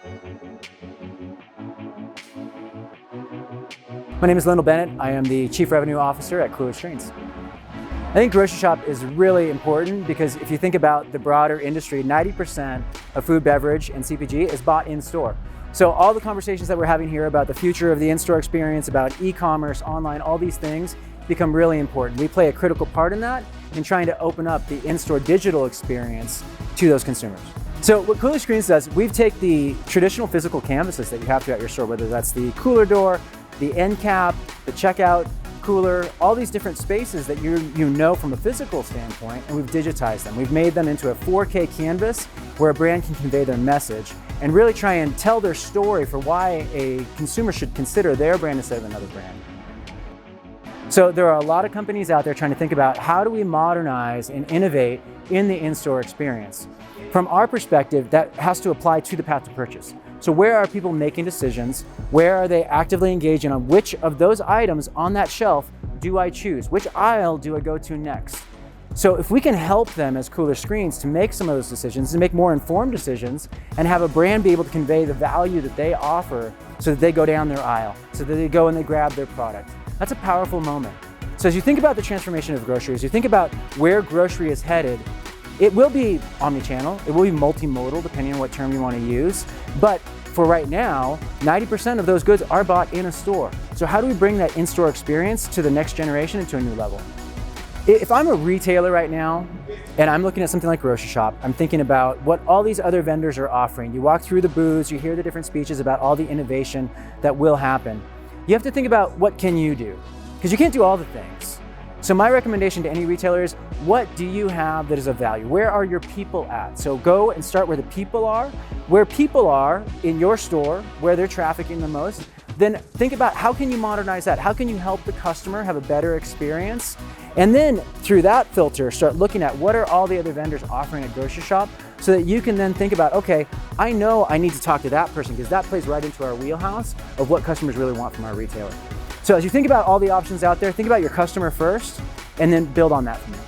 My name is Lindell Bennett. I am the Chief Revenue Officer at Cooler Screens. I think grocery shop is really important because if you think about the broader industry, 90% of food, beverage, and CPG is bought in store. So all the conversations that we're having here about the future of the in-store experience, about e-commerce, online, all these things become really important. We play a critical part in that in trying to open up the in-store digital experience to those consumers. So what Cooler Screens does, we've taken the traditional physical canvases that you have throughout your store, whether that's the cooler door, the end cap, the checkout, cooler, all these different spaces that you know from a physical standpoint, and we've digitized them. We've made them into a 4K canvas where a brand can convey their message and really try and tell their story for why a consumer should consider their brand instead of another brand. So there are a lot of companies out there trying to think about how do we modernize and innovate in the in-store experience. From our perspective, that has to apply to the path to purchase. So where are people making decisions? Where are they actively engaging on which of those items on that shelf do I choose? Which aisle do I go to next? So if we can help them as Cooler Screens to make some of those decisions, to make more informed decisions, and have a brand be able to convey the value that they offer so that they go down their aisle, so that they go and they grab their product, that's a powerful moment. So as you think about the transformation of groceries, you think about where grocery is headed, it will be omni-channel, it will be multimodal, depending on what term you want to use. But for right now, 90% of those goods are bought in a store. So how do we bring that in-store experience to the next generation and to a new level? If I'm a retailer right now, and I'm looking at something like grocery shop, I'm thinking about what all these other vendors are offering. You walk through the booths, you hear the different speeches about all the innovation that will happen. You have to think about what can you do? Because you can't do all the things. So my recommendation to any retailer is, what do you have that is of value? Where are your people at? So go and start where the people are. Where people are in your store, where they're trafficking the most, then think about how can you modernize that? How can you help the customer have a better experience? And then through that filter, start looking at what are all the other vendors offering at grocery shop so that you can then think about, okay, I know I need to talk to that person because that plays right into our wheelhouse of what customers really want from our retailer. So as you think about all the options out there, think about your customer first and then build on that from there.